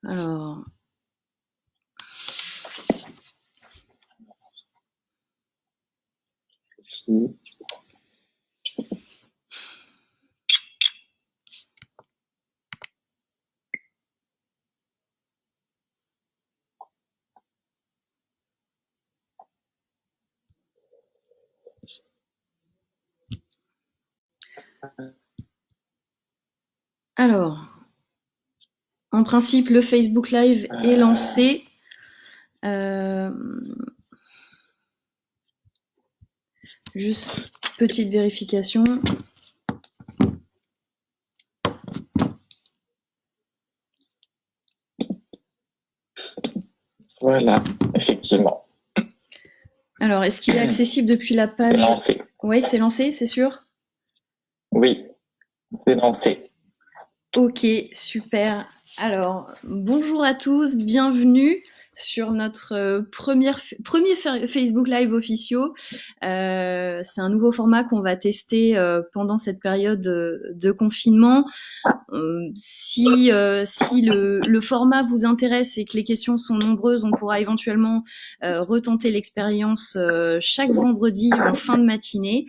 Alors, en principe, le Facebook Live est lancé. Juste petite vérification. Voilà, effectivement. Alors, est-ce qu'il est accessible depuis la page? C'est lancé. Oui, c'est lancé, c'est sûr? Oui, c'est lancé. Ok, super. Alors, bonjour à tous, bienvenue sur notre premier Facebook Live officiaux. C'est un nouveau format qu'on va tester pendant cette période de confinement. Si le format vous intéresse et que les questions sont nombreuses, on pourra éventuellement retenter l'expérience chaque vendredi en fin de matinée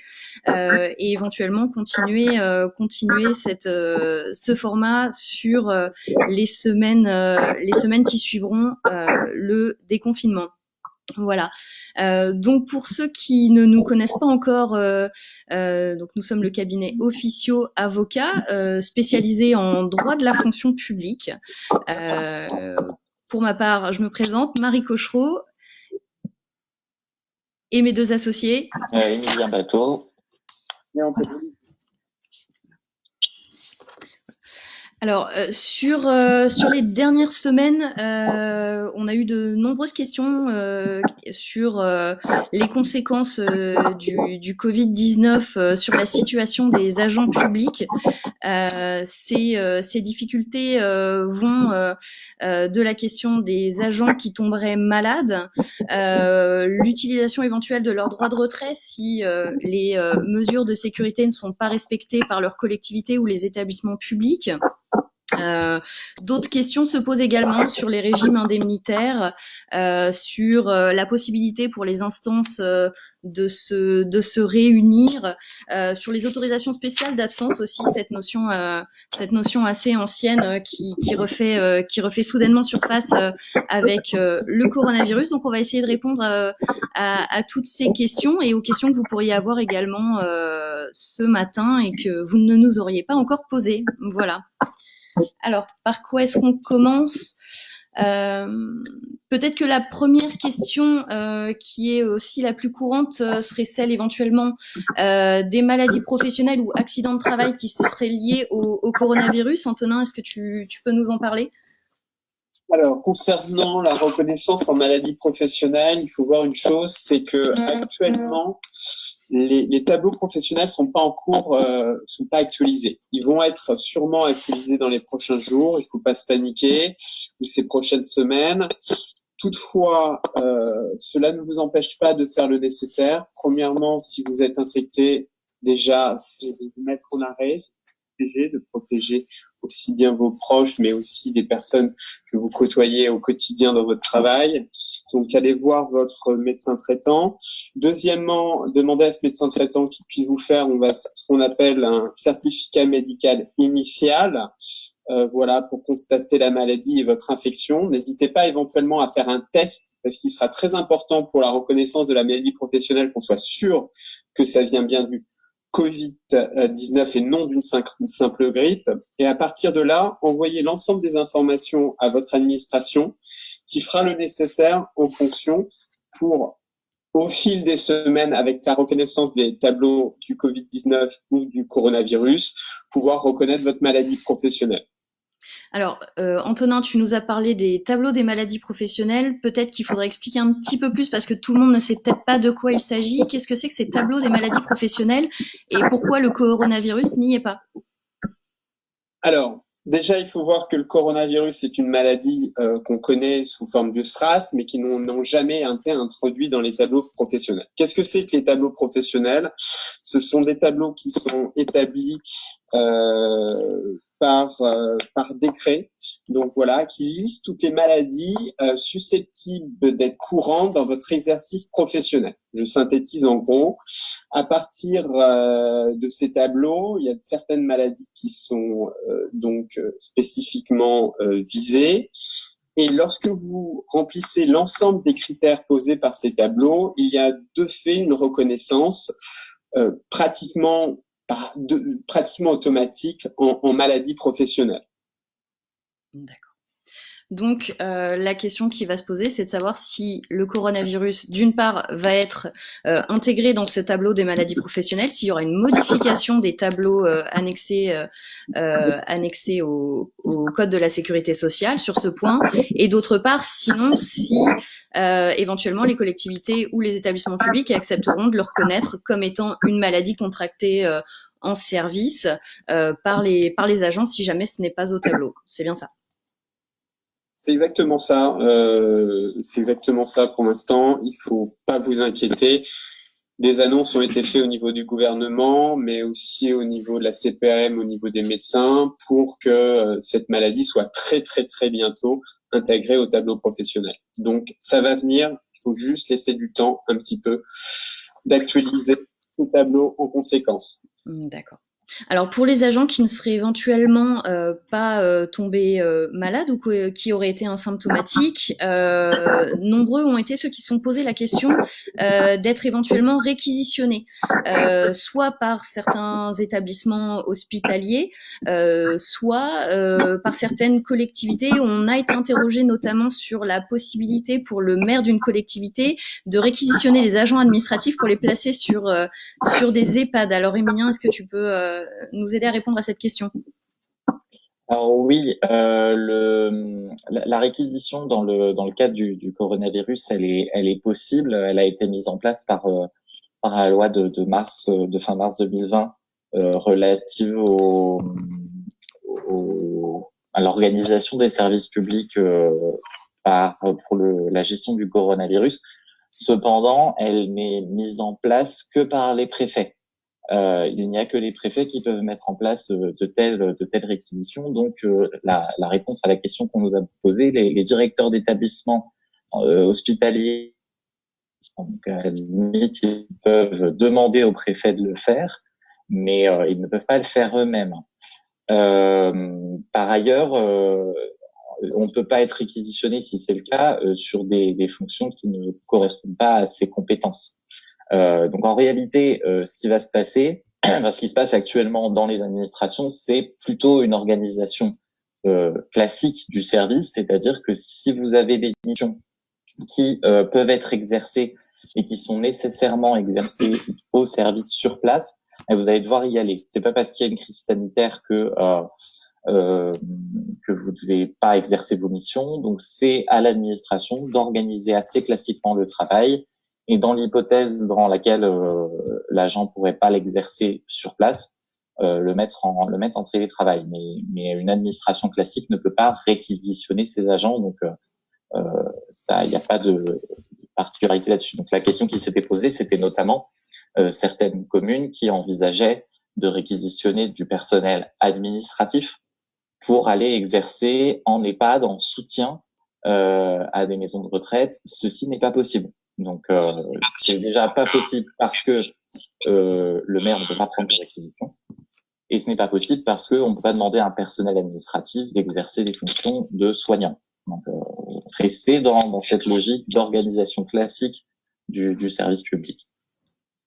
et éventuellement continuer ce format sur les semaines qui suivront le déconfinement. Voilà. Donc pour ceux qui ne nous connaissent pas encore, donc nous sommes le cabinet Officio Avocat spécialisé en droit de la fonction publique. Pour ma part, je me présente, Marie Cochereau et mes deux associés. Emilia Bateau. Et Anthony. Alors, sur les dernières semaines, on a eu de nombreuses questions sur les conséquences du Covid-19 sur la situation des agents publics. Ces difficultés vont de la question des agents qui tomberaient malades, l'utilisation éventuelle de leur droit de retrait si les mesures de sécurité ne sont pas respectées par leur collectivité ou les établissements publics. D'autres questions se posent également sur les régimes indemnitaires, sur la possibilité pour les instances de se réunir, sur les autorisations spéciales d'absence aussi, cette notion assez ancienne qui refait soudainement surface avec le coronavirus. Donc on va essayer de répondre à toutes ces questions et aux questions que vous pourriez avoir également ce matin et que vous ne nous auriez pas encore posées. Voilà. Alors, par quoi est-ce qu'on commence? Peut-être que la première question, qui est aussi la plus courante, serait celle éventuellement des maladies professionnelles ou accidents de travail qui seraient liés au coronavirus. Antonin, est-ce que tu peux nous en parler? Alors, concernant la reconnaissance en maladie professionnelle, il faut voir une chose, c'est que actuellement, les tableaux professionnels sont pas en cours, sont pas actualisés. Ils vont être sûrement actualisés dans les prochains jours. Il faut pas se paniquer, ou ces prochaines semaines. Toutefois, cela ne vous empêche pas de faire le nécessaire. Premièrement, si vous êtes infecté, déjà, c'est de vous mettre en arrêt, de protéger aussi bien vos proches, mais aussi des personnes que vous côtoyez au quotidien dans votre travail. Donc, allez voir votre médecin traitant. Deuxièmement, demandez à ce médecin traitant qu'il puisse vous faire ce qu'on appelle un certificat médical initial. Voilà, pour constater la maladie et votre infection. N'hésitez pas éventuellement à faire un test, parce qu'il sera très important pour la reconnaissance de la maladie professionnelle qu'on soit sûr que ça vient bien du Covid-19 et non d'une simple grippe. Et à partir de là, envoyez l'ensemble des informations à votre administration qui fera le nécessaire en fonction pour, au fil des semaines, avec la reconnaissance des tableaux du Covid-19 ou du coronavirus, pouvoir reconnaître votre maladie professionnelle. Alors, Antonin, tu nous as parlé des tableaux des maladies professionnelles. Peut-être qu'il faudrait expliquer un petit peu plus parce que tout le monde ne sait peut-être pas de quoi il s'agit. Qu'est-ce que c'est que ces tableaux des maladies professionnelles et pourquoi le coronavirus n'y est pas? Alors, déjà, il faut voir que le coronavirus est une maladie qu'on connaît sous forme de SRAS, mais qui n'ont jamais été introduits dans les tableaux professionnels. Qu'est-ce que c'est que les tableaux professionnels? Ce sont des tableaux qui sont établis par décret. Donc voilà, qui liste toutes les maladies susceptibles d'être courantes dans votre exercice professionnel. Je synthétise en gros. À partir de ces tableaux, il y a certaines maladies qui sont spécifiquement visées. Et lorsque vous remplissez l'ensemble des critères posés par ces tableaux, il y a de fait une reconnaissance pratiquement automatique en maladie professionnelle. D'accord. Donc, la question qui va se poser, c'est de savoir si le coronavirus, d'une part, va être intégré dans ce tableau des maladies professionnelles, s'il y aura une modification des tableaux annexés au Code de la sécurité sociale sur ce point, et d'autre part, sinon, si éventuellement les collectivités ou les établissements publics accepteront de le reconnaître comme étant une maladie contractée en service par les agents, si jamais ce n'est pas au tableau. C'est bien ça. C'est exactement ça. C'est exactement ça pour l'instant. Il faut pas vous inquiéter. Des annonces ont été faites au niveau du gouvernement, mais aussi au niveau de la CPRM, au niveau des médecins, pour que cette maladie soit très très très bientôt intégrée au tableau professionnel. Donc ça va venir. Il faut juste laisser du temps un petit peu d'actualiser ce tableau en conséquence. D'accord. Alors pour les agents qui ne seraient éventuellement pas tombés malades ou qui auraient été asymptomatiques, nombreux ont été ceux qui se sont posé la question d'être éventuellement réquisitionnés, soit par certains établissements hospitaliers, soit par certaines collectivités. On a été interrogé notamment sur la possibilité pour le maire d'une collectivité de réquisitionner les agents administratifs pour les placer sur des EHPAD. Alors Émilien, est-ce que tu peux nous aider à répondre à cette question? Alors oui, la réquisition dans le cadre du coronavirus, elle est possible. Elle a été mise en place par la loi de fin mars 2020 relative à l'organisation des services publics pour la gestion du coronavirus. Cependant, elle n'est mise en place que par les préfets. Il n'y a que les préfets qui peuvent mettre en place de telles réquisitions. Donc, la réponse à la question qu'on nous a posée, les directeurs d'établissements hospitaliers, donc à la limite, ils peuvent demander aux préfets de le faire, mais ils ne peuvent pas le faire eux-mêmes. Par ailleurs, on ne peut pas être réquisitionné, si c'est le cas, sur des fonctions qui ne correspondent pas à ses compétences. Donc en réalité, ce qui va se passer, ce qui se passe actuellement dans les administrations, c'est plutôt une organisation classique du service, c'est-à-dire que si vous avez des missions qui peuvent être exercées et qui sont nécessairement exercées au service sur place, vous allez devoir y aller. C'est pas parce qu'il y a une crise sanitaire que vous devez pas exercer vos missions. Donc c'est à l'administration d'organiser assez classiquement le travail. Et dans l'hypothèse dans laquelle l'agent pourrait pas l'exercer sur place, le mettre en télétravail. Mais une administration classique ne peut pas réquisitionner ses agents, donc ça, il n'y a pas de particularité là-dessus. Donc la question qui s'était posée, c'était notamment certaines communes qui envisageaient de réquisitionner du personnel administratif pour aller exercer en EHPAD en soutien à des maisons de retraite. Ceci n'est pas possible. Donc, c'est déjà pas possible parce que le maire ne peut pas prendre des réquisitions. Et ce n'est pas possible parce qu'on ne peut pas demander à un personnel administratif d'exercer des fonctions de soignant. Donc, rester dans cette logique d'organisation classique du service public.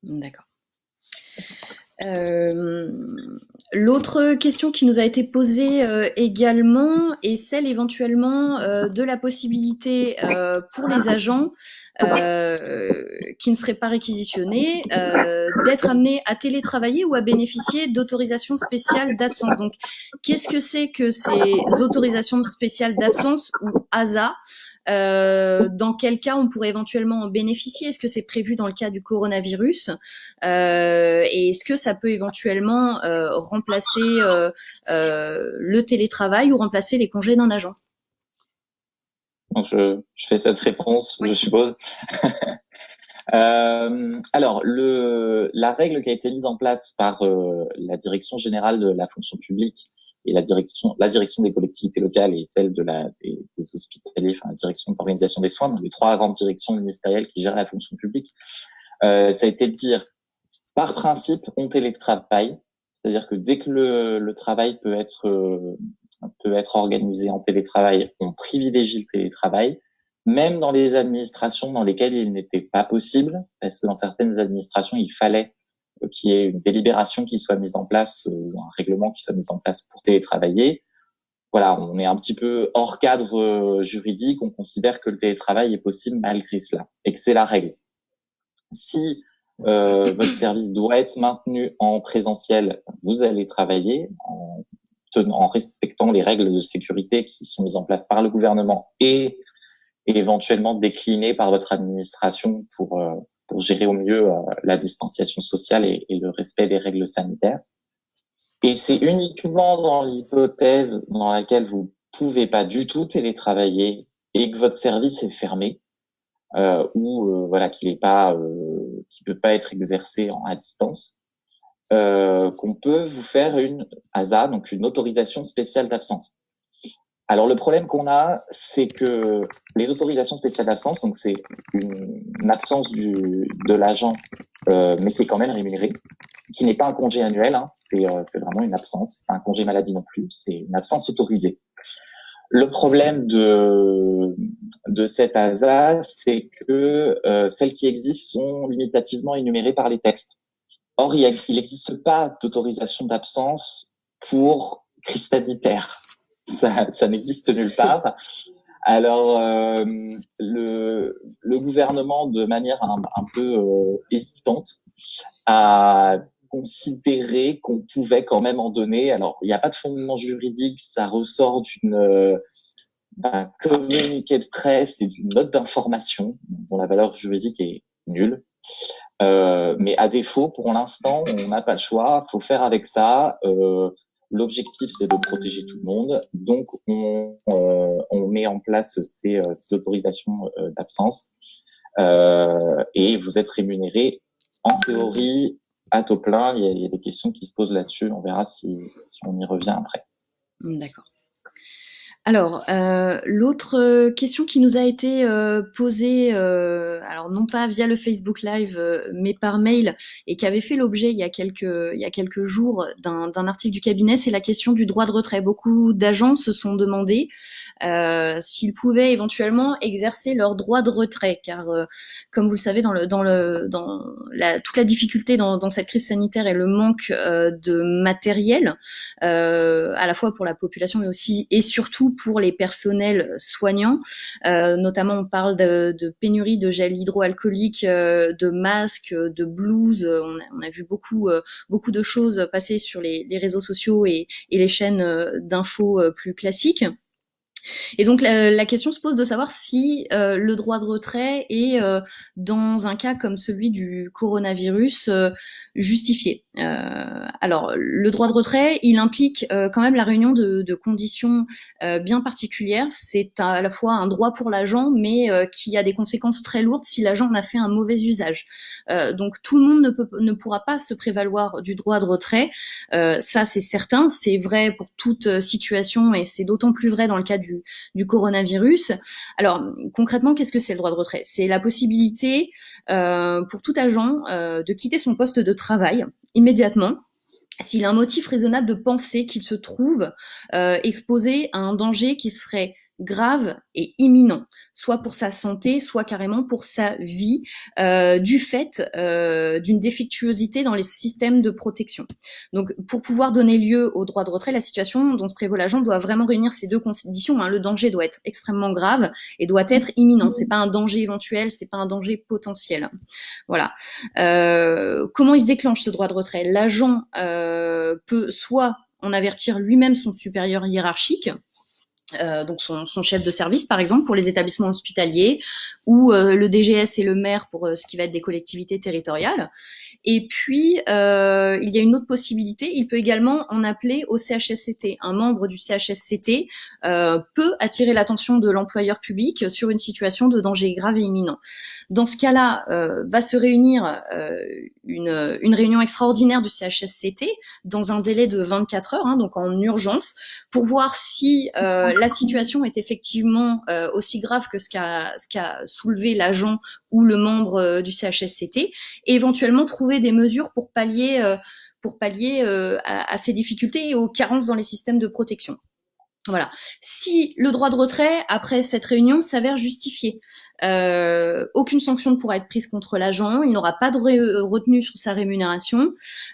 D'accord. L'autre question qui nous a été posée également est celle éventuellement de la possibilité pour les agents qui ne seraient pas réquisitionnés d'être amenés à télétravailler ou à bénéficier d'autorisations spéciales d'absence. Donc, qu'est-ce que c'est que ces autorisations spéciales d'absence ou ASA? Dans quel cas on pourrait éventuellement en bénéficier? Est-ce que c'est prévu dans le cas du coronavirus? Et est-ce que ça peut éventuellement remplacer le télétravail ou remplacer les congés d'un agent? Donc je fais cette réponse, oui. Je suppose. Alors, la règle qui a été mise en place par la Direction générale de la fonction publique et la direction des collectivités locales et celle des hospitaliers, enfin la direction d'organisation des soins, donc les 3 grandes directions ministérielles qui gèrent la fonction publique, ça a été de dire, par principe, on télétravaille, c'est-à-dire que dès que le travail peut être organisé en télétravail, on privilégie le télétravail, même dans les administrations dans lesquelles il n'était pas possible, parce que dans certaines administrations, il fallait qu'il y ait une délibération qui soit mise en place, un règlement qui soit mis en place pour télétravailler. Voilà, on est un petit peu hors cadre juridique, on considère que le télétravail est possible malgré cela, et que c'est la règle. Si votre service doit être maintenu en présentiel, vous allez travailler en respectant les règles de sécurité qui sont mises en place par le gouvernement et éventuellement déclinées par votre administration pour gérer au mieux la distanciation sociale et le respect des règles sanitaires. Et c'est uniquement dans l'hypothèse dans laquelle vous pouvez pas du tout télétravailler et que votre service est fermé, ou voilà qu'il peut pas être exercé à distance, qu'on peut vous faire une ASA, donc une autorisation spéciale d'absence. Alors le problème qu'on a, c'est que les autorisations spéciales d'absence, donc c'est une absence de l'agent, mais qui est quand même rémunérée, qui n'est pas un congé annuel, hein, c'est vraiment une absence, c'est pas un congé maladie non plus, c'est une absence autorisée. Le problème de cette ASA, c'est que celles qui existent sont limitativement énumérées par les textes. Or, il n'existe pas d'autorisation d'absence pour crise sanitaire. Ça n'existe nulle part. Alors, le gouvernement, de manière un peu hésitante, a considéré qu'on pouvait quand même en donner. Alors, il n'y a pas de fondement juridique, ça ressort d'un communiqué de presse et d'une note d'information dont la valeur juridique est nulle. Mais à défaut, pour l'instant, on n'a pas le choix. Faut faire avec ça. L'objectif, c'est de protéger tout le monde. Donc, on met en place ces autorisations d'absence et vous êtes rémunéré en théorie à taux plein. Il y a des questions qui se posent là-dessus. On verra si on y revient après. D'accord. Alors, l'autre question qui nous a été posée, alors non pas via le Facebook Live, mais par mail, et qui avait fait l'objet il y a quelques jours d'un article du cabinet, c'est la question du droit de retrait. Beaucoup d'agents se sont demandé s'ils pouvaient éventuellement exercer leur droit de retrait, car comme vous le savez, toute la difficulté dans cette crise sanitaire et le manque de matériel, à la fois pour la population, mais aussi et surtout pour les personnels soignants. Notamment, on parle de pénurie de gel hydroalcoolique, de masques, de blouses. On a vu beaucoup de choses passer sur les réseaux sociaux et les chaînes d'infos plus classiques. Et donc la question se pose de savoir si le droit de retrait est, dans un cas comme celui du coronavirus, justifié. Alors le droit de retrait, il implique quand même la réunion de conditions bien particulières. C'est à la fois un droit pour l'agent, mais qui a des conséquences très lourdes si l'agent en a fait un mauvais usage. Donc tout le monde ne pourra pas se prévaloir du droit de retrait. Ça c'est certain, c'est vrai pour toute situation et c'est d'autant plus vrai dans le cas du coronavirus. Alors concrètement, qu'est-ce que c'est le droit de retrait ? C'est la possibilité pour tout agent de quitter son poste de travail immédiatement s'il a un motif raisonnable de penser qu'il se trouve exposé à un danger qui serait grave et imminent, soit pour sa santé, soit carrément pour sa vie, du fait d'une défectuosité dans les systèmes de protection. Donc, pour pouvoir donner lieu au droit de retrait, la situation dont prévaut l'agent doit vraiment réunir ces deux conditions. Le danger doit être extrêmement grave et doit être imminent. C'est pas un danger éventuel, c'est pas un danger potentiel. Voilà. Comment il se déclenche ce droit de retrait ? L'agent peut soit en avertir lui-même son supérieur hiérarchique, donc son chef de service, par exemple, pour les établissements hospitaliers, ou le DGS et le maire pour ce qui va être des collectivités territoriales. Et puis, il y a une autre possibilité, il peut également en appeler au CHSCT. Un membre du CHSCT peut attirer l'attention de l'employeur public sur une situation de danger grave et imminent. Dans ce cas-là, va se réunir une réunion extraordinaire du CHSCT dans un délai de 24 heures, donc en urgence, pour voir si la situation est effectivement aussi grave que ce qu'a soulevé l'agent ou le membre du CHSCT, et éventuellement trouver des mesures pour pallier à ces difficultés et aux carences dans les systèmes de protection. Voilà. Si le droit de retrait, après cette réunion, s'avère justifié, aucune sanction ne pourra être prise contre l'agent, il n'aura pas de retenue sur sa rémunération,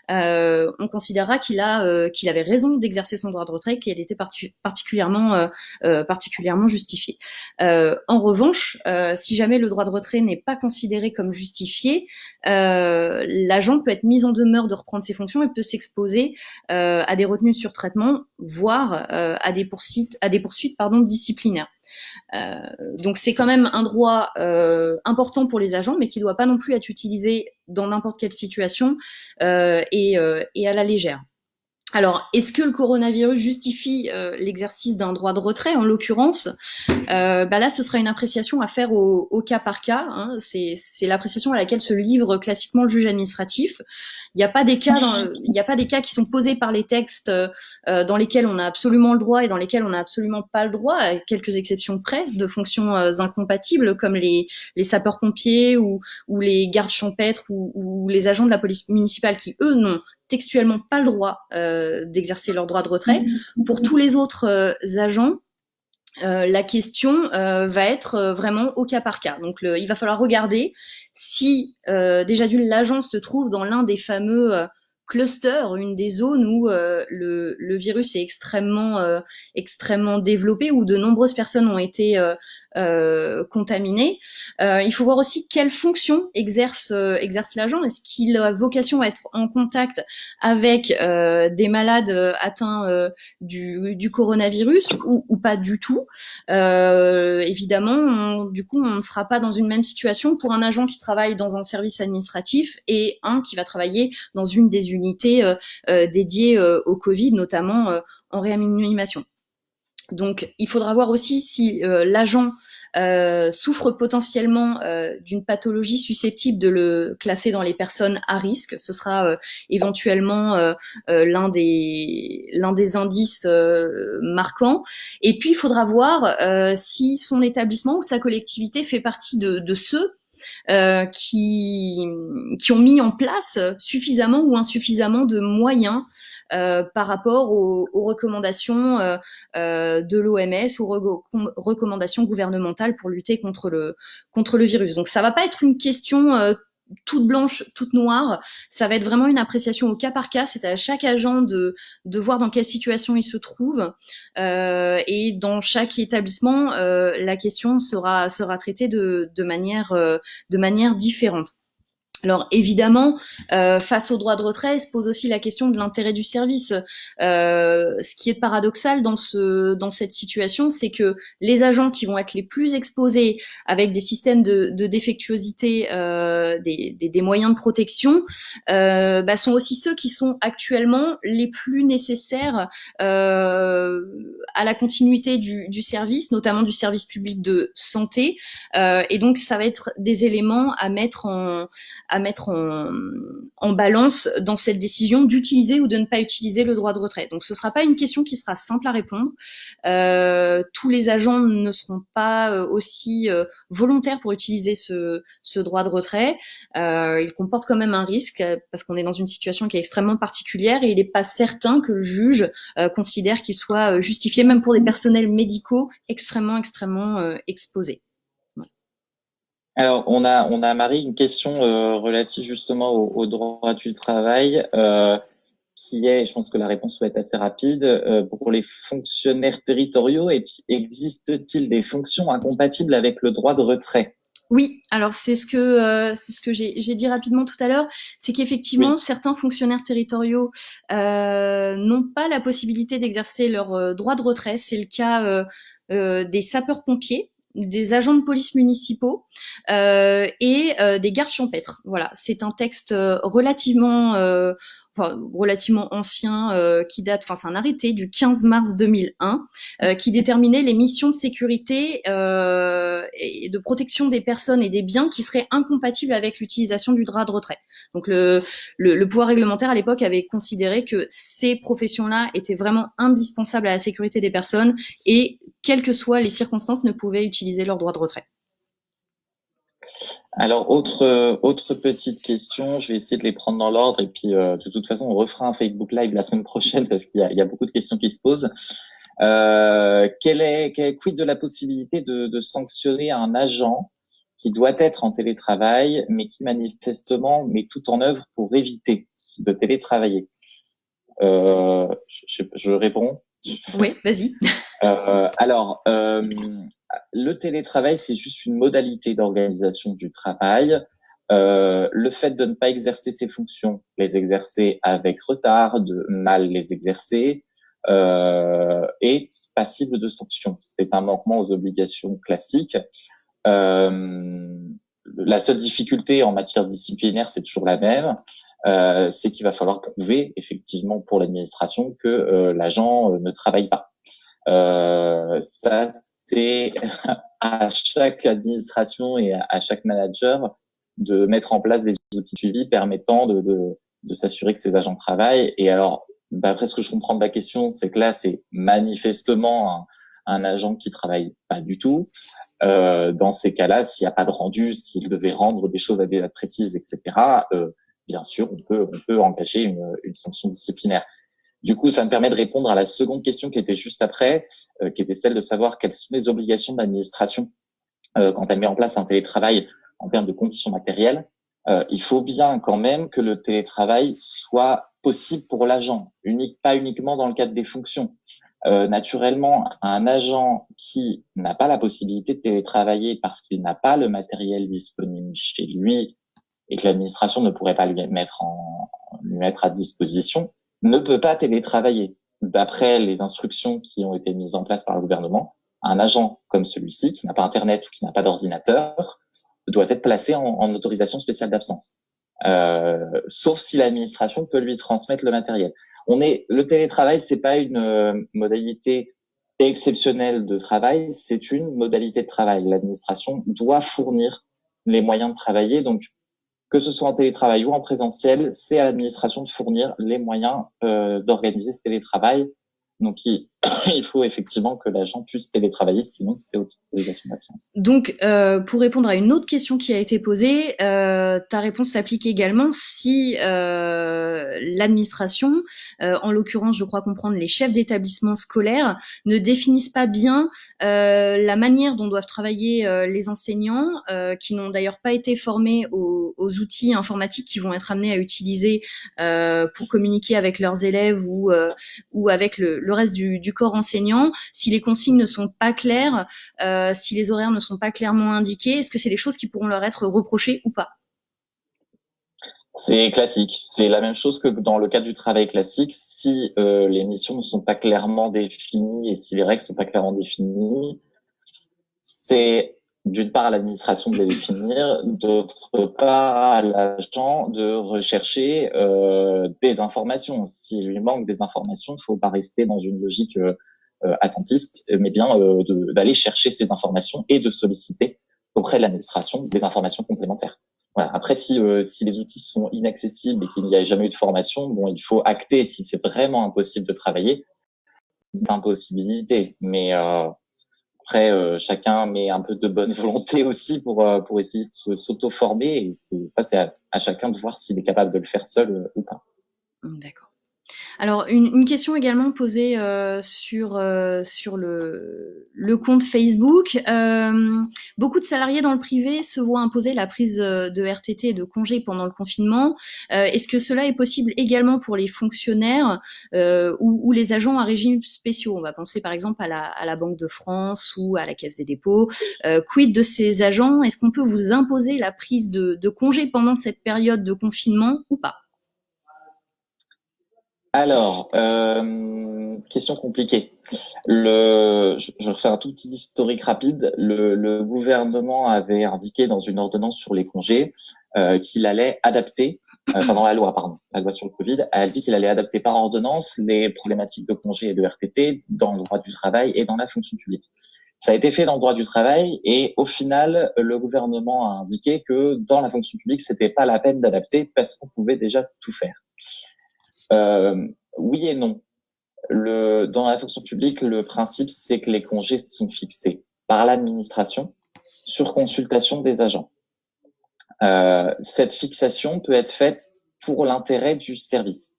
on considérera qu'il avait raison d'exercer son droit de retrait, qu'elle était particulièrement justifiée. En revanche, si jamais le droit de retrait n'est pas considéré comme justifié, l'agent peut être mis en demeure de reprendre ses fonctions et peut s'exposer à des retenues sur traitement, voire à des poursuites disciplinaires. Donc c'est quand même un droit important pour les agents, mais qui ne doit pas non plus être utilisé dans n'importe quelle situation et à la légère. Alors, est-ce que le coronavirus justifie l'exercice d'un droit de retrait? En l'occurrence, là, ce sera une appréciation à faire au cas par cas. Hein. C'est l'appréciation à laquelle se livre classiquement le juge administratif. Il n'y a pas des cas qui sont posés par les textes dans lesquels on a absolument le droit et dans lesquels on n'a absolument pas le droit, à quelques exceptions près, de fonctions incompatibles comme les sapeurs-pompiers ou les gardes champêtres ou les agents de la police municipale qui, eux, n'ont textuellement pas le droit d'exercer leur droit de retrait. Pour tous les autres agents, la question va être vraiment au cas par cas. Donc il va falloir regarder si déjà d'une l'agent se trouve dans l'un des fameux clusters, une des zones où le virus est extrêmement développé, où de nombreuses personnes ont été contaminées. Il faut voir aussi quelle fonction exerce l'agent. Est-ce qu'il a vocation à être en contact avec des malades atteints du coronavirus ou pas du tout? Évidemment, du coup, on ne sera pas dans une même situation pour un agent qui travaille dans un service administratif et un qui va travailler dans une des unités dédiées au Covid, notamment en réanimation. Donc, il faudra voir aussi si l'agent souffre potentiellement d'une pathologie susceptible de le classer dans les personnes à risque. Ce sera éventuellement l'un des indices marquants. Et puis, il faudra voir si son établissement ou sa collectivité fait partie de ceux qui ont mis en place suffisamment ou insuffisamment de moyens par rapport aux recommandations de l'OMS ou recommandations gouvernementales pour lutter contre le virus. Donc ça va pas être une question toute blanche, toute noire. Ça va être vraiment une appréciation au cas par cas. C'est à chaque agent de voir dans quelle situation il se trouve. Et dans chaque établissement, la question sera traitée de manière différente. Alors évidemment, face au droit de retrait, se pose aussi la question de l'intérêt du service. Ce qui est paradoxal dans cette situation, c'est que les agents qui vont être les plus exposés avec des systèmes de défectuosité, des moyens de protection, sont aussi ceux qui sont actuellement les plus nécessaires à la continuité du service, notamment du service public de santé. Et donc ça va être des éléments à mettre en balance dans cette décision d'utiliser ou de ne pas utiliser le droit de retrait. Donc ce ne sera pas une question qui sera simple à répondre. Tous les agents ne seront pas aussi volontaires pour utiliser ce droit de retrait. Il comporte quand même un risque parce qu'on est dans une situation qui est extrêmement particulière et il n'est pas certain que le juge considère qu'il soit justifié, même pour des personnels médicaux extrêmement exposés. Alors, on a Marie une question relative justement au droit du travail, qui est, je pense que la réponse va être assez rapide. Pour les fonctionnaires territoriaux, existe-t-il des fonctions incompatibles avec le droit de retrait? Oui, alors c'est ce que j'ai dit rapidement tout à l'heure, c'est qu'effectivement Oui. certains fonctionnaires territoriaux n'ont pas la possibilité d'exercer leur droit de retrait. C'est le cas des sapeurs-pompiers, des agents de police municipaux et des gardes champêtres. Voilà, c'est un texte relativement ancien qui date, enfin c'est un arrêté du 15 mars 2001 qui déterminait les missions de sécurité et de protection des personnes et des biens qui seraient incompatibles avec l'utilisation du droit de retrait. Donc le pouvoir réglementaire à l'époque avait considéré que ces professions-là étaient vraiment indispensables à la sécurité des personnes et quelles que soient les circonstances ne pouvaient utiliser leur droit de retrait. Alors, autre petite question, je vais essayer de les prendre dans l'ordre et puis de toute façon, on refera un Facebook Live la semaine prochaine parce qu'il y a beaucoup de questions qui se posent. Quid de la possibilité de sanctionner un agent qui doit être en télétravail, mais qui manifestement met tout en œuvre pour éviter de télétravailler? Je réponds. Oui, vas-y. Alors, le télétravail, c'est juste une modalité d'organisation du travail. Le fait de ne pas exercer ses fonctions, les exercer avec retard, de mal les exercer, est passible de sanctions. C'est un manquement aux obligations classiques. La seule difficulté en matière disciplinaire, c'est toujours la même. C'est qu'il va falloir prouver effectivement pour l'administration que l'agent ne travaille pas. Ça, c'est à chaque administration et à chaque manager de mettre en place des outils de suivi permettant de s'assurer que ces agents travaillent. Et alors, d'après ce que je comprends de la question, c'est que là, c'est manifestement un agent qui travaille pas du tout. Dans ces cas-là, s'il n'y a pas de rendu, s'il devait rendre des choses à des dates précises, etc., bien sûr, on peut engager une sanction disciplinaire. Du coup, ça me permet de répondre à la seconde question qui était juste après, qui était celle de savoir quelles sont les obligations de l'administration quand elle met en place un télétravail en termes de conditions matérielles. Il faut bien quand même que le télétravail soit possible pour l'agent, pas uniquement dans le cadre des fonctions. Naturellement, un agent qui n'a pas la possibilité de télétravailler parce qu'il n'a pas le matériel disponible chez lui et que l'administration ne pourrait pas lui mettre à disposition, ne peut pas télétravailler. D'après les instructions qui ont été mises en place par le gouvernement, un agent comme celui-ci, qui n'a pas Internet ou qui n'a pas d'ordinateur, doit être placé en autorisation spéciale d'absence. Sauf si l'administration peut lui transmettre le matériel. Le télétravail, c'est pas une modalité exceptionnelle de travail, c'est une modalité de travail. L'administration doit fournir les moyens de travailler, donc que ce soit en télétravail ou en présentiel, c'est à l'administration de fournir les moyens d'organiser ce télétravail. Donc, il faut effectivement que l'agent puisse télétravailler, sinon c'est autorisation d'absence. Donc, pour répondre à une autre question qui a été posée, ta réponse s'applique également si l'administration, en l'occurrence, je crois comprendre les chefs d'établissement scolaire, ne définissent pas bien la manière dont doivent travailler les enseignants, qui n'ont d'ailleurs pas été formés aux outils informatiques qu'ils vont être amenés à utiliser pour communiquer avec leurs élèves ou avec le reste du corps enseignant. Si les consignes ne sont pas claires, si les horaires ne sont pas clairement indiqués, est-ce que c'est des choses qui pourront leur être reprochées ou pas? C'est classique. C'est la même chose que dans le cadre du travail classique. Si les missions ne sont pas clairement définies et si les règles ne sont pas clairement définies, c'est d'une part à l'administration de les définir, d'autre part à l'agent de rechercher des informations. S'il lui manque des informations, il ne faut pas rester dans une logique attentiste, mais bien d'aller chercher ces informations et de solliciter auprès de l'administration des informations complémentaires. Voilà. Après, si les outils sont inaccessibles et qu'il n'y a jamais eu de formation, bon, il faut acter si c'est vraiment impossible de travailler, impossibilité. Mais après, chacun met un peu de bonne volonté aussi pour essayer de s'auto-former. Et c'est à chacun de voir s'il est capable de le faire seul ou pas. D'accord. Alors, une question également posée sur le compte Facebook. Beaucoup de salariés dans le privé se voient imposer la prise de RTT et de congés pendant le confinement. Est-ce que cela est possible également pour les fonctionnaires ou les agents à régime spéciaux? On va penser par exemple à la Banque de France ou à la Caisse des dépôts. Quid de ces agents? Est-ce qu'on peut vous imposer la prise de congés pendant cette période de confinement ou pas? Alors, question compliquée. Je refais un tout petit historique rapide. Le gouvernement avait indiqué dans une ordonnance sur les congés qu'il allait adapter, enfin dans la loi, pardon, la loi sur le Covid, a dit qu'il allait adapter par ordonnance les problématiques de congés et de RTT dans le droit du travail et dans la fonction publique. Ça a été fait dans le droit du travail et au final, le gouvernement a indiqué que dans la fonction publique, c'était pas la peine d'adapter parce qu'on pouvait déjà tout faire. Oui et non. Dans la fonction publique, le principe, c'est que les congés sont fixés par l'administration sur consultation des agents. Cette fixation peut être faite pour l'intérêt du service.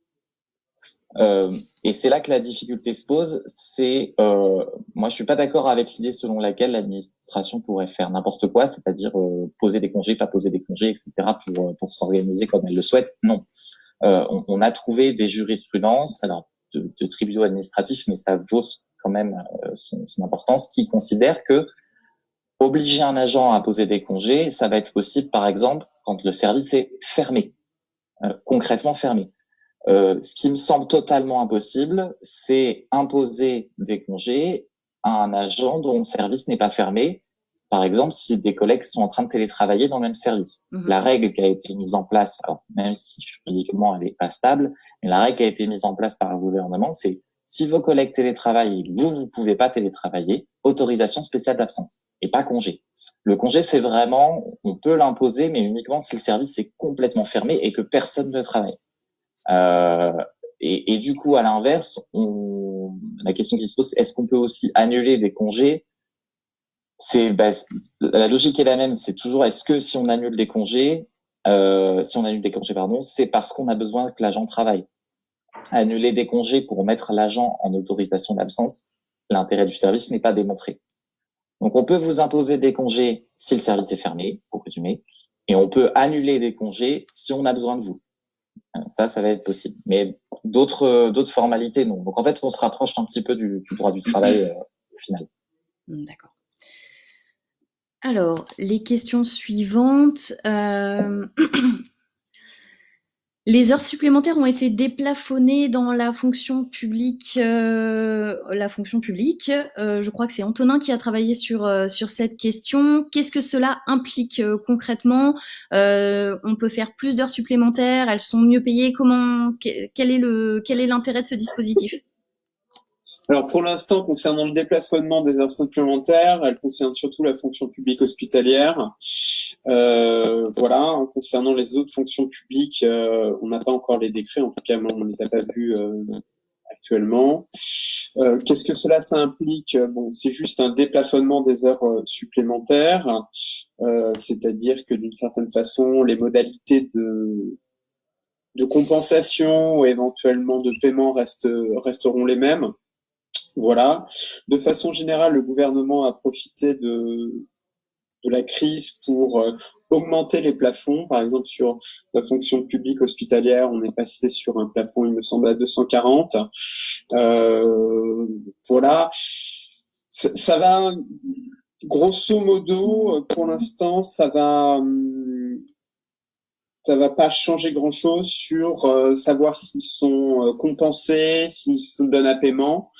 Et c'est là que la difficulté se pose. Moi, je suis pas d'accord avec l'idée selon laquelle l'administration pourrait faire n'importe quoi, c'est-à-dire poser des congés, pas poser des congés, etc. pour s'organiser comme elle le souhaite. Non. On a trouvé des jurisprudences, alors de tribunaux administratifs, mais ça vaut quand même son importance, qui considèrent que obliger un agent à poser des congés, ça va être possible, par exemple, quand le service est fermé, concrètement fermé. Ce qui me semble totalement impossible, c'est imposer des congés à un agent dont le service n'est pas fermé. Par exemple, si des collègues sont en train de télétravailler dans le même service. La règle qui a été mise en place, alors même si juridiquement elle n'est pas stable, mais la règle qui a été mise en place par le gouvernement, c'est si vos collègues télétravaillent et que vous pouvez pas télétravailler, autorisation spéciale d'absence et pas congé. Le congé, c'est vraiment, on peut l'imposer, mais uniquement si le service est complètement fermé et que personne ne travaille. Et du coup, à l'inverse, la question qui se pose, c'est est-ce qu'on peut aussi annuler des congés? La logique est la même. C'est toujours, est-ce que si on annule des congés, pardon, c'est parce qu'on a besoin que l'agent travaille. Annuler des congés pour mettre l'agent en autorisation d'absence, l'intérêt du service n'est pas démontré. Donc, on peut vous imposer des congés si le service est fermé, pour résumer, et on peut annuler des congés si on a besoin de vous. Ça va être possible. Mais d'autres formalités, non. Donc, en fait, on se rapproche un petit peu du droit du travail au final. D'accord. Alors, les questions suivantes. Les heures supplémentaires ont été déplafonnées dans la fonction publique. Je crois que c'est Antonin qui a travaillé sur cette question. Qu'est-ce que cela implique concrètement? On peut faire plus d'heures supplémentaires, elles sont mieux payées. Quel est l'intérêt de ce dispositif? Alors pour l'instant, concernant le déplafonnement des heures supplémentaires, elle concerne surtout la fonction publique hospitalière. Voilà. Concernant les autres fonctions publiques, on n'a pas encore les décrets. En tout cas, moi, on ne les a pas vus actuellement. Qu'est-ce que ça implique? Bon, c'est juste un déplafonnement des heures supplémentaires, c'est-à-dire que d'une certaine façon, les modalités de compensation ou éventuellement de paiement resteront les mêmes. Voilà. De façon générale, le gouvernement a profité de la crise pour augmenter les plafonds. Par exemple, sur la fonction publique hospitalière, on est passé sur un plafond, il me semble, à 240. Voilà. Ça va, grosso modo, pour l'instant, ça va pas changer grand-chose sur savoir s'ils sont compensés, s'ils se donnent un paiement.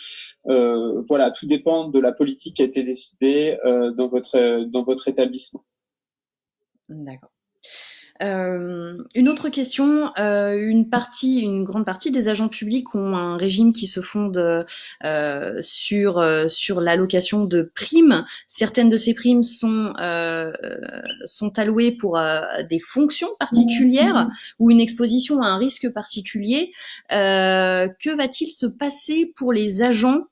Voilà, tout dépend de la politique qui a été décidée dans votre établissement. D'accord. Une autre question, une grande partie des agents publics ont un régime qui se fonde sur l'allocation de primes. Certaines de ces primes sont allouées pour des fonctions particulières ou une exposition à un risque particulier. Que va-t-il se passer pour les agents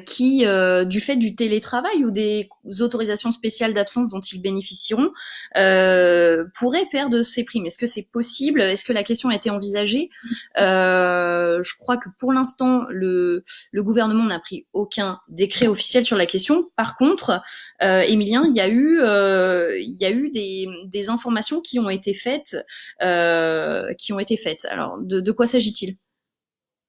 qui, du fait du télétravail ou des autorisations spéciales d'absence dont ils bénéficieront, pourraient perdre ces primes. Est-ce que c'est possible? Est-ce que la question a été envisagée? Je crois que pour l'instant, le gouvernement n'a pris aucun décret officiel sur la question. Par contre, Émilien, il y a eu des informations qui ont été faites. Alors, de quoi s'agit-il?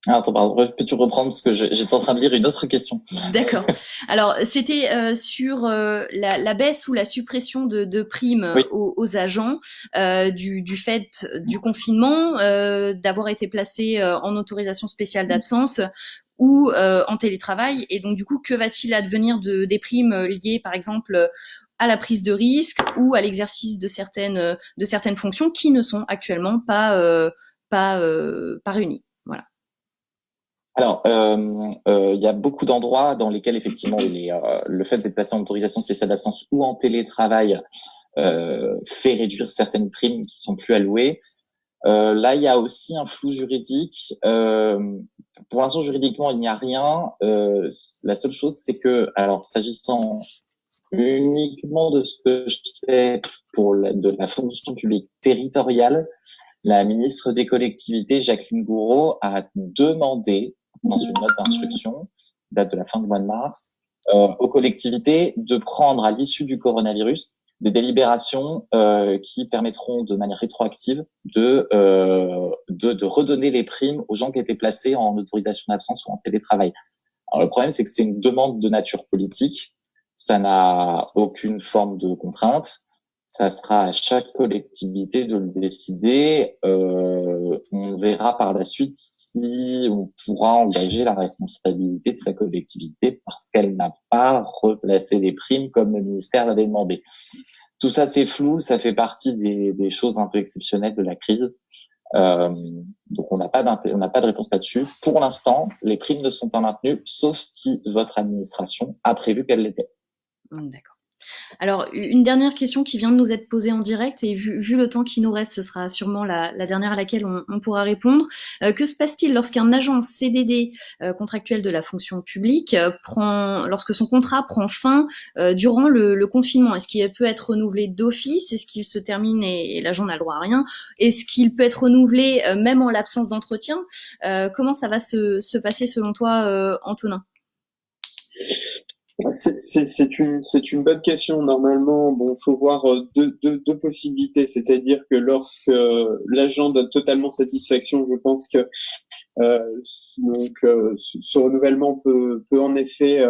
Ah, attends, pardon, peux-tu reprendre parce que j'étais en train de lire une autre question. D'accord. Alors, c'était sur la baisse ou la suppression de primes Oui. aux agents du fait du confinement, d'avoir été placés en autorisation spéciale d'absence ou en télétravail. Et donc, du coup, que va-t-il advenir des primes liées, par exemple, à la prise de risque ou à l'exercice de certaines fonctions qui ne sont actuellement pas réunies. Voilà. Alors, il y a beaucoup d'endroits dans lesquels effectivement le fait d'être placé en autorisation spéciale d'absence ou en télétravail fait réduire certaines primes qui sont plus allouées. Là, il y a aussi un flou juridique. Pour l'instant, juridiquement, il n'y a rien. La seule chose, c'est que, alors, s'agissant uniquement de ce que je sais de la fonction publique territoriale, la ministre des collectivités, Jacqueline Gouraud, a demandé, dans une note d'instruction, date de la fin du mois de mars, aux collectivités de prendre à l'issue du coronavirus des délibérations qui permettront de manière rétroactive de redonner les primes aux gens qui étaient placés en autorisation d'absence ou en télétravail. Alors le problème, c'est que c'est une demande de nature politique, ça n'a aucune forme de contrainte. Ça sera à chaque collectivité de le décider. On verra par la suite si on pourra engager la responsabilité de sa collectivité parce qu'elle n'a pas replacé les primes comme le ministère l'avait demandé. Tout ça, c'est flou. Ça fait partie des choses un peu exceptionnelles de la crise. Donc on n'a pas de réponse là-dessus. Pour l'instant, les primes ne sont pas maintenues, sauf si votre administration a prévu qu'elles l'étaient. D'accord. Alors, une dernière question qui vient de nous être posée en direct, et vu le temps qui nous reste, ce sera sûrement la dernière à laquelle on pourra répondre. Que se passe-t-il lorsqu'un agent CDD contractuel de la fonction publique lorsque son contrat prend fin durant le confinement? Est-ce qu'il peut être renouvelé d'office? Est-ce qu'il se termine et l'agent n'a le droit à rien? Est-ce qu'il peut être renouvelé même en l'absence d'entretien? Comment ça va se passer selon toi, Antonin? C'est une bonne question. Normalement, bon, faut voir deux possibilités. C'est-à-dire que lorsque l'agent donne totalement satisfaction, je pense que ce renouvellement peut en effet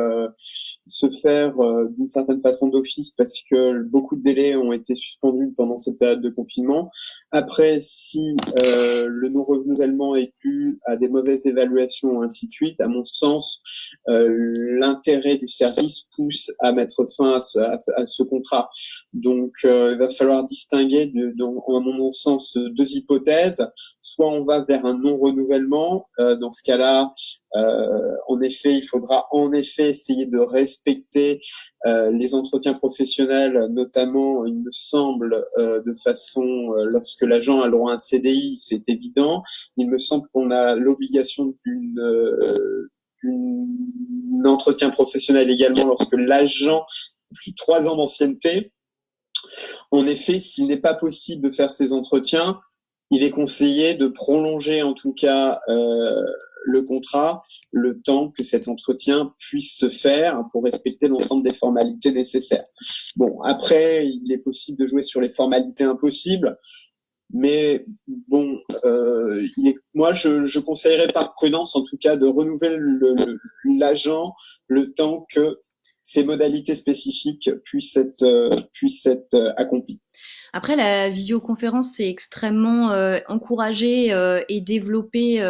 se faire d'une certaine façon d'office parce que beaucoup de délais ont été suspendus pendant cette période de confinement. Après, si le non-renouvellement est dû à des mauvaises évaluations, ainsi de suite, à mon sens, l'intérêt du service pousse à mettre fin à ce contrat. Donc, il va falloir distinguer, à mon sens, deux hypothèses. Soit on va vers un non-renouvellement. Dans ce cas-là, en effet, il faudra en effet essayer de respecter les entretiens professionnels, notamment, il me semble, de façon, lorsque l'agent a le droit à un CDI, c'est évident. Il me semble qu'on a l'obligation d'un entretien professionnel également lorsque l'agent a plus de 3 ans d'ancienneté. En effet, s'il n'est pas possible de faire ces entretiens, il est conseillé de prolonger en tout cas le contrat le temps que cet entretien puisse se faire pour respecter l'ensemble des formalités nécessaires. Bon, après, il est possible de jouer sur les formalités impossibles, mais bon, moi je conseillerais par prudence en tout cas de renouveler l'agent le temps que ces modalités spécifiques puissent être accomplies. Après, la visioconférence est extrêmement encouragée et développée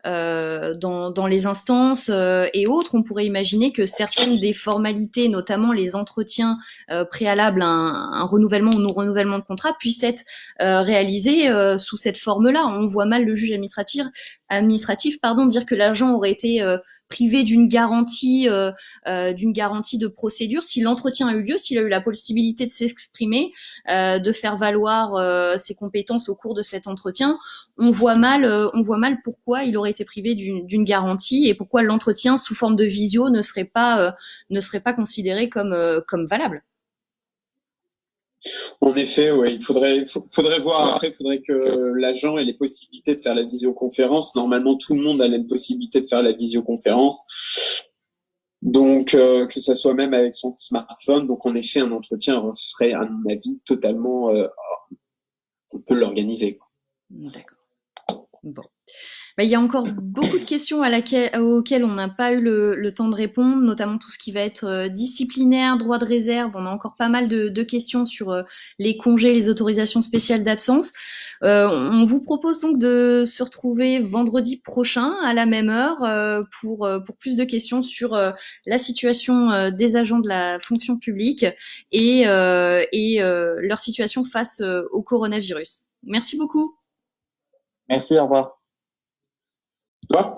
dans les instances et autres. On pourrait imaginer que certaines des formalités, notamment les entretiens préalables à un renouvellement ou non-renouvellement de contrat, puissent être réalisées sous cette forme-là. On voit mal le juge administratif dire que l'agent aurait été privé d'une garantie de procédure. Si l'entretien a eu lieu, s'il a eu la possibilité de s'exprimer, de faire valoir ses compétences au cours de cet entretien, on voit mal pourquoi il aurait été privé d'une garantie et pourquoi l'entretien sous forme de visio ne serait pas considéré comme valable. En effet, ouais, faudrait voir. Après, il faudrait que l'agent ait les possibilités de faire la visioconférence. Normalement, tout le monde a la possibilité de faire la visioconférence. Donc, que ça soit même avec son smartphone. Donc, en effet, un entretien serait, à mon avis, totalement, on peut l'organiser. D'accord. Bon. Il y a encore beaucoup de questions auxquelles on n'a pas eu le temps de répondre, notamment tout ce qui va être disciplinaire, droit de réserve. On a encore pas mal de questions sur les congés, les autorisations spéciales d'absence. On vous propose donc de se retrouver vendredi prochain à la même heure pour plus de questions sur la situation des agents de la fonction publique et leur situation face au coronavirus. Merci beaucoup. Merci, au revoir. Toi